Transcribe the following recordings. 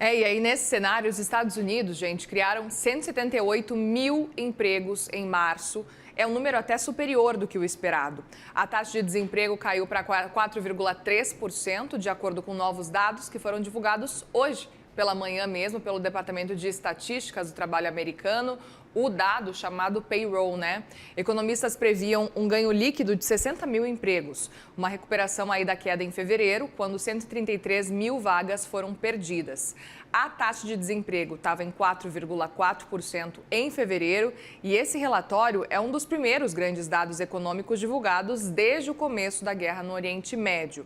E aí nesse cenário, os Estados Unidos, gente, criaram 178 mil empregos em março. É um número até superior do que o esperado. A taxa de desemprego caiu para 4,3%, de acordo com novos dados que foram divulgados hoje pela manhã mesmo pelo Departamento de Estatísticas do Trabalho americano, o dado chamado payroll, né? Economistas previam um ganho líquido de 60 mil empregos, uma recuperação aí da queda em fevereiro, quando 133 mil vagas foram perdidas. A taxa de desemprego estava em 4,4% em fevereiro e esse relatório é um dos primeiros grandes dados econômicos divulgados desde o começo da guerra no Oriente Médio.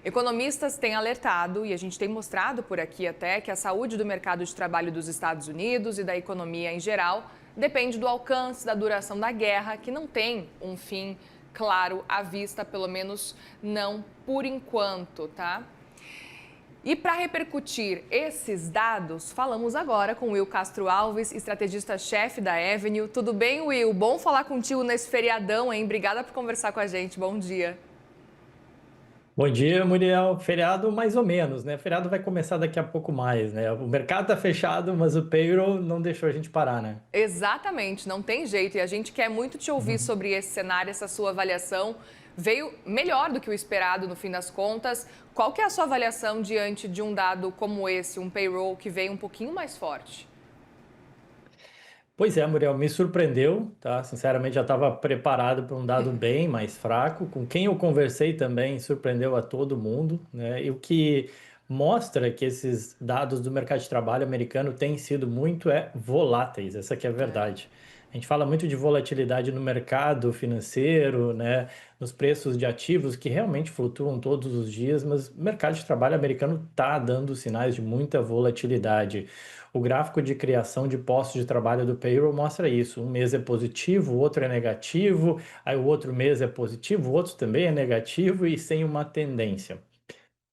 Economistas têm alertado, e a gente tem mostrado por aqui até, que a saúde do mercado de trabalho dos Estados Unidos e da economia em geral depende do alcance da duração da guerra, que não tem um fim claro à vista, pelo menos não por enquanto, tá? E para repercutir esses dados, falamos agora com Will Castro Alves, estrategista-chefe da Avenue. Tudo bem, Will? Bom falar contigo nesse feriadão, hein? Obrigada por conversar com a gente. Bom dia. Bom dia, Muriel. Feriado mais ou menos, né? Feriado vai começar daqui a pouco mais, né? O mercado tá fechado, mas o payroll não deixou a gente parar, né? Exatamente, não tem jeito. E a gente quer muito te ouvir Uhum. sobre esse cenário, essa sua avaliação. Veio melhor do que o esperado no fim das contas. Qual que é a sua avaliação diante de um dado como esse, um payroll que veio um pouquinho mais forte? Pois é, Muriel, me surpreendeu, tá? Sinceramente, já estava preparado para um dado bem mais fraco. Com quem eu conversei também surpreendeu a todo mundo, né? E o que mostra que esses dados do mercado de trabalho americano têm sido muito voláteis, essa que é a verdade. A gente fala muito de volatilidade no mercado financeiro, né? Nos preços de ativos que realmente flutuam todos os dias, mas o mercado de trabalho americano está dando sinais de muita volatilidade. O gráfico de criação de postos de trabalho do payroll mostra isso. Um mês é positivo, o outro é negativo, aí o outro mês é positivo, o outro também é negativo e sem uma tendência.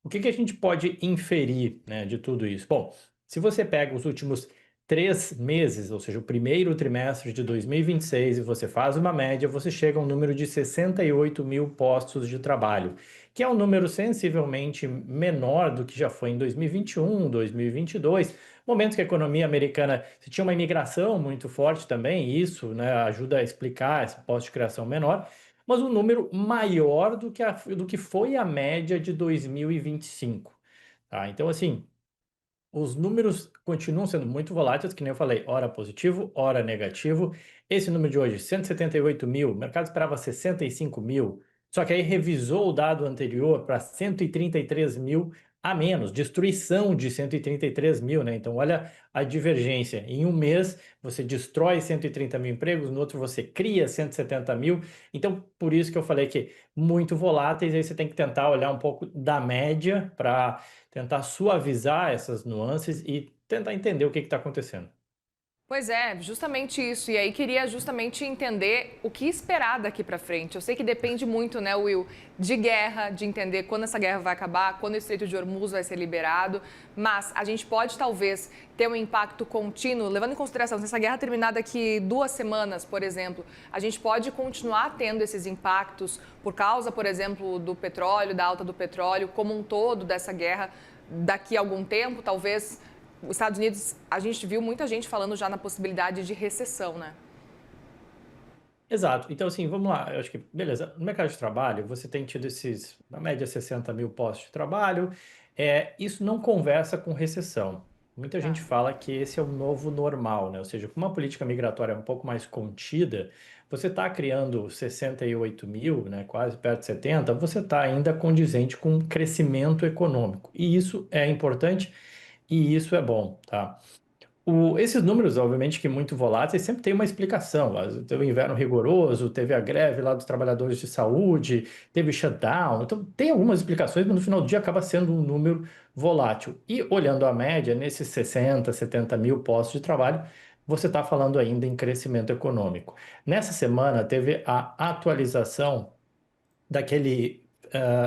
O que que a gente pode inferir, né, de tudo isso? Bom, se você pega os últimos 3 meses, ou seja, o primeiro trimestre de 2026, e você faz uma média, você chega a um número de 68 mil postos de trabalho, que é um número sensivelmente menor do que já foi em 2021, 2022, momentos que a economia americana se tinha uma imigração muito forte também, e isso, né, ajuda a explicar esse posto de criação menor, mas um número maior do que foi a média de 2025. Tá? Então, assim, os números continuam sendo muito voláteis, que nem eu falei, ora positivo, ora negativo. Esse número de hoje, 178 mil, o mercado esperava 65 mil, só que aí revisou o dado anterior para 133 mil a menos, destruição de 133 mil, né? Então, olha a divergência. Em um mês, você destrói 130 mil empregos, no outro você cria 170 mil. Então, por isso que eu falei que muito voláteis, aí você tem que tentar olhar um pouco da média para tentar suavizar essas nuances e tentar entender o que está acontecendo. Pois é, justamente isso. E aí queria justamente entender o que esperar daqui para frente. Eu sei que depende muito, né, Will, de guerra, de entender quando essa guerra vai acabar, quando o Estreito de Hormuz vai ser liberado. Mas a gente pode talvez ter um impacto contínuo, levando em consideração se essa guerra terminar daqui 2 semanas, por exemplo, a gente pode continuar tendo esses impactos por causa, por exemplo, do petróleo, da alta do petróleo, como um todo dessa guerra daqui a algum tempo, talvez. Os Estados Unidos, a gente viu muita gente falando já na possibilidade de recessão, né? Exato. Então, assim, vamos lá. Eu acho que, beleza, no mercado de trabalho, você tem tido esses, na média, 60 mil postos de trabalho. Isso não conversa com recessão. Muita gente Tá. fala que esse é o novo normal, né? Ou seja, com uma política migratória um pouco mais contida, você está criando 68 mil, né, quase perto de 70, você está ainda condizente com um crescimento econômico. E isso é importante e isso é bom, tá? Esses números, obviamente, que muito voláteis, sempre tem uma explicação. Teve o inverno rigoroso, teve a greve lá dos trabalhadores de saúde, teve shutdown. Então, tem algumas explicações, mas no final do dia acaba sendo um número volátil. E olhando a média, nesses 60, 70 mil postos de trabalho, você está falando ainda em crescimento econômico. Nessa semana, teve a atualização daquele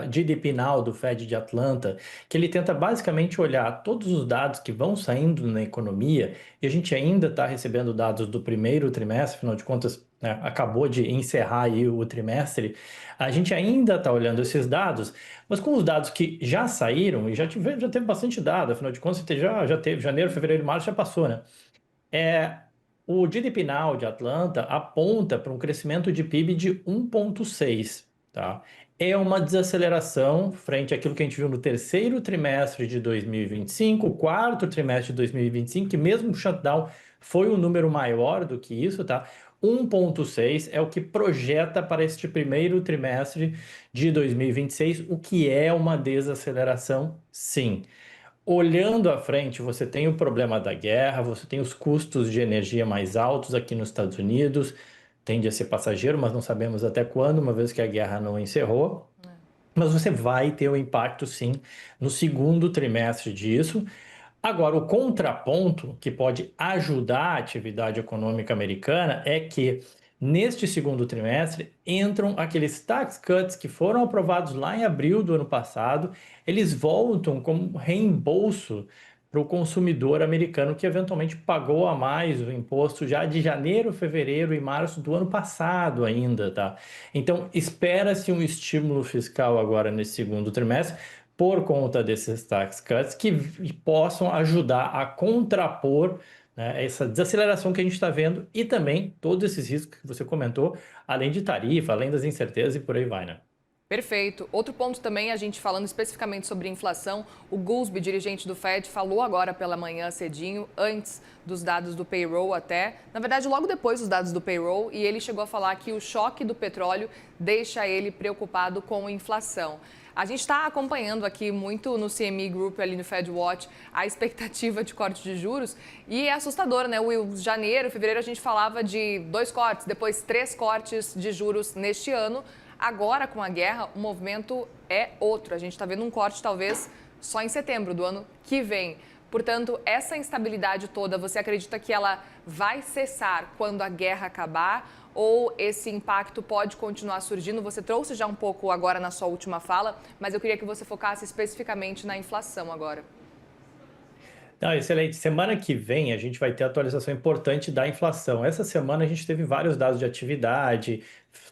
GDP Now do Fed de Atlanta, que ele tenta basicamente olhar todos os dados que vão saindo na economia, e a gente ainda está recebendo dados do primeiro trimestre, afinal de contas, né, acabou de encerrar aí o trimestre, a gente ainda está olhando esses dados, mas com os dados que já saíram, e já teve bastante dado, afinal de contas, já teve janeiro, fevereiro, março, já passou, né? É, o GDP Now de Atlanta aponta para um crescimento de PIB de 1,6, tá? É uma desaceleração frente àquilo que a gente viu no terceiro trimestre de 2025, o quarto trimestre de 2025, que mesmo o shutdown foi um número maior do que isso, tá? 1,6 é o que projeta para este primeiro trimestre de 2026, o que é uma desaceleração, sim. Olhando à frente, você tem o problema da guerra, você tem os custos de energia mais altos aqui nos Estados Unidos, tende a ser passageiro, mas não sabemos até quando, uma vez que a guerra não encerrou. Mas você vai ter um impacto, sim, no segundo trimestre disso. Agora, o contraponto que pode ajudar a atividade econômica americana é que, neste segundo trimestre, entram aqueles tax cuts que foram aprovados lá em abril do ano passado, eles voltam como reembolso para o consumidor americano que eventualmente pagou a mais o imposto já de janeiro, fevereiro e março do ano passado ainda, tá? Então, espera-se um estímulo fiscal agora nesse segundo trimestre, por conta desses tax cuts que possam ajudar a contrapor, né, essa desaceleração que a gente está vendo e também todos esses riscos que você comentou, além de tarifa, além das incertezas e por aí vai, né? Perfeito. Outro ponto também, a gente falando especificamente sobre inflação, o Goolsbee, dirigente do Fed, falou agora pela manhã cedinho, antes dos dados do payroll até, na verdade logo depois dos dados do payroll, e ele chegou a falar que o choque do petróleo deixa ele preocupado com a inflação. A gente está acompanhando aqui muito no CME Group, ali no Fed Watch, a expectativa de corte de juros e é assustador, né? O janeiro, fevereiro a gente falava de 2 cortes, depois 3 cortes de juros neste ano. Agora, com a guerra, o movimento é outro. A gente está vendo um corte, talvez, só em setembro do ano que vem. Portanto, essa instabilidade toda, você acredita que ela vai cessar quando a guerra acabar? Ou esse impacto pode continuar surgindo? Você trouxe já um pouco agora na sua última fala, mas eu queria que você focasse especificamente na inflação agora. Não, excelente. Semana que vem a gente vai ter atualização importante da inflação. Essa semana a gente teve vários dados de atividade,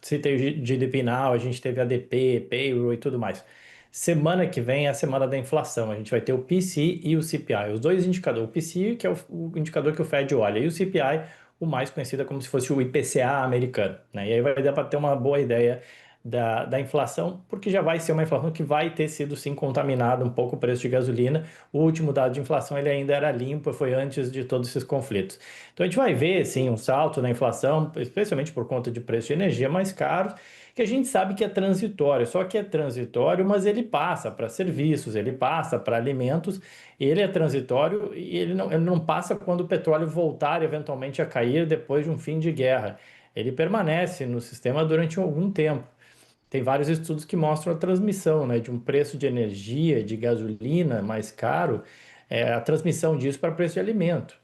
citei o GDP Now, a gente teve ADP, payroll e tudo mais. Semana que vem é a semana da inflação. A gente vai ter o PCE e o CPI. Os dois indicadores. O PCE, que é o indicador que o Fed olha, e o CPI, o mais conhecido como se fosse o IPCA americano, né? E aí vai dar para ter uma boa ideia da inflação, porque já vai ser uma inflação que vai ter sido sim contaminada um pouco o preço de gasolina. O último dado de inflação ele ainda era limpo, foi antes de todos esses conflitos. Então a gente vai ver sim um salto na inflação, especialmente por conta de preço de energia mais caros, que a gente sabe que é transitório, só que é transitório, mas ele passa para serviços, ele passa para alimentos, ele é transitório e ele não passa quando o petróleo voltar eventualmente a cair depois de um fim de guerra. Ele permanece no sistema durante algum tempo. Tem vários estudos que mostram a transmissão, né, de um preço de energia, de gasolina mais caro, a transmissão disso para preço de alimento.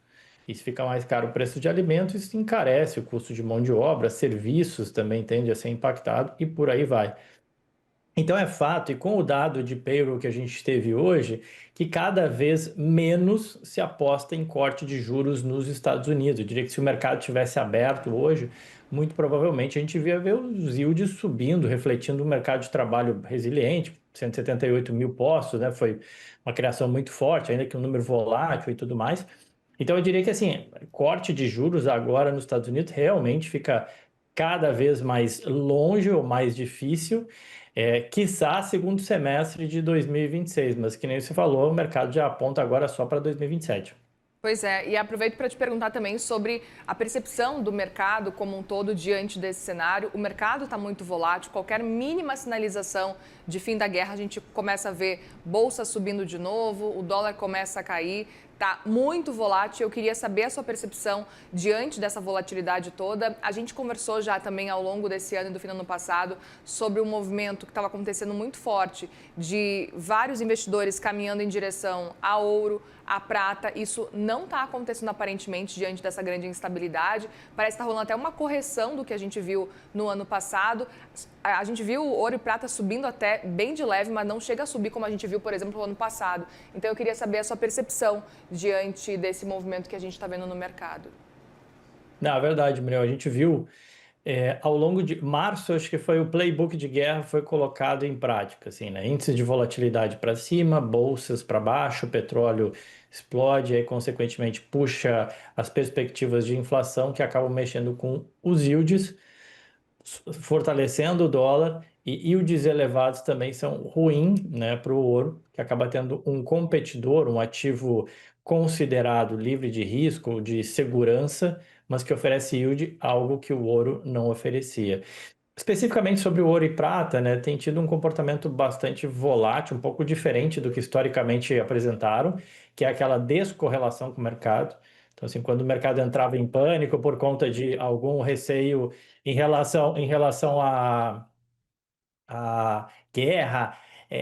E se fica mais caro o preço de alimento, isso encarece o custo de mão de obra, serviços também tende a ser impactado e por aí vai. Então é fato, e com o dado de payroll que a gente teve hoje, que cada vez menos se aposta em corte de juros nos Estados Unidos. Eu diria que se o mercado tivesse aberto hoje, muito provavelmente a gente ia ver os yields subindo, refletindo um mercado de trabalho resiliente, 178 mil postos, né? Foi uma criação muito forte, ainda que um número volátil e tudo mais. Então eu diria que assim, corte de juros agora nos Estados Unidos realmente fica cada vez mais longe ou mais difícil, quiçá segundo semestre de 2026, mas que nem você falou, o mercado já aponta agora só para 2027. Pois é, e aproveito para te perguntar também sobre a percepção do mercado como um todo diante desse cenário. O mercado está muito volátil, qualquer mínima sinalização de fim da guerra, a gente começa a ver bolsa subindo de novo, o dólar começa a cair. está muito volátil. Eu queria saber a sua percepção diante dessa volatilidade toda. A gente conversou já também ao longo desse ano e do fim do ano passado sobre um movimento que estava acontecendo muito forte de vários investidores caminhando em direção a ouro, a prata. Isso não está acontecendo aparentemente diante dessa grande instabilidade. Parece que está rolando até uma correção do que a gente viu no ano passado. A gente viu o ouro e prata subindo até bem de leve, mas não chega a subir como a gente viu, por exemplo, no ano passado. Então eu queria saber a sua percepção diante desse movimento que a gente está vendo no mercado. Na verdade, Muriel, a gente viu ao longo de março, acho que foi o playbook de guerra foi colocado em prática, assim, né? Índice de volatilidade para cima, bolsas para baixo, petróleo explode, aí consequentemente puxa as perspectivas de inflação que acabam mexendo com os yields, fortalecendo o dólar, e yields elevados também são ruins, né, para o ouro, que acaba tendo um competidor, um ativo considerado livre de risco, de segurança, mas que oferece yield, algo que o ouro não oferecia. Especificamente sobre o ouro e prata, né, tem tido um comportamento bastante volátil, um pouco diferente do que historicamente apresentaram, que é aquela descorrelação com o mercado. Então, assim, quando o mercado entrava em pânico por conta de algum receio em relação a guerra,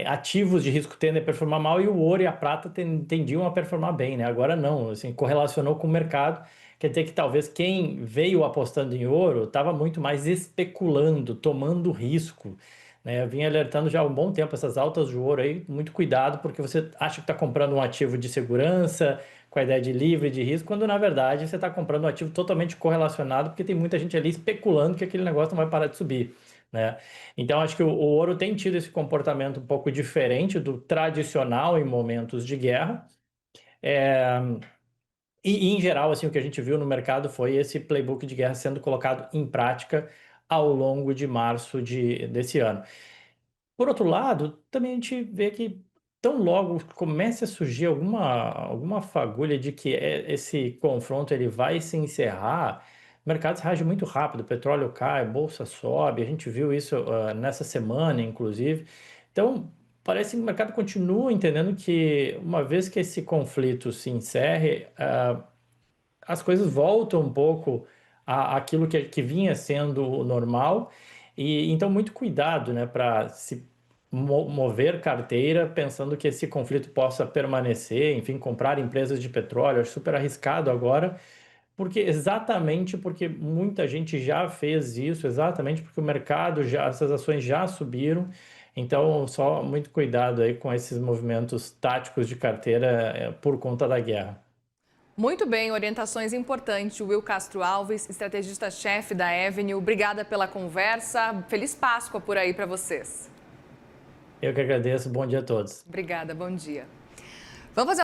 ativos de risco tendem a performar mal e o ouro e a prata tendiam a performar bem, né? Agora não, assim, correlacionou com o mercado, quer dizer que talvez quem veio apostando em ouro estava muito mais especulando, tomando risco, né? Eu vim alertando já há um bom tempo essas altas de ouro aí, muito cuidado, porque você acha que está comprando um ativo de segurança, com a ideia de livre de risco, quando na verdade você está comprando um ativo totalmente correlacionado, porque tem muita gente ali especulando que aquele negócio não vai parar de subir, né? Então, acho que o ouro tem tido esse comportamento um pouco diferente do tradicional em momentos de guerra. E, em geral, assim, o que a gente viu no mercado foi esse playbook de guerra sendo colocado em prática ao longo de março desse ano. Por outro lado, também a gente vê que tão logo comece a surgir alguma fagulha de que esse confronto ele vai se encerrar, o mercado reage muito rápido, o petróleo cai, a bolsa sobe, a gente viu isso nessa semana, inclusive. Então, parece que o mercado continua entendendo que uma vez que esse conflito se encerre, as coisas voltam um pouco àquilo que vinha sendo o normal. E então, muito cuidado, né, para se mover carteira pensando que esse conflito possa permanecer, enfim, comprar empresas de petróleo, acho super arriscado agora, porque exatamente porque muita gente já fez isso, exatamente porque o mercado já, essas ações já subiram. Então, só muito cuidado aí com esses movimentos táticos de carteira por conta da guerra. Muito bem, orientações importantes. Will Castro Alves, estrategista-chefe da Avenue. Obrigada pela conversa. Feliz Páscoa por aí para vocês. Eu que agradeço, bom dia a todos. Obrigada, bom dia. Vamos fazer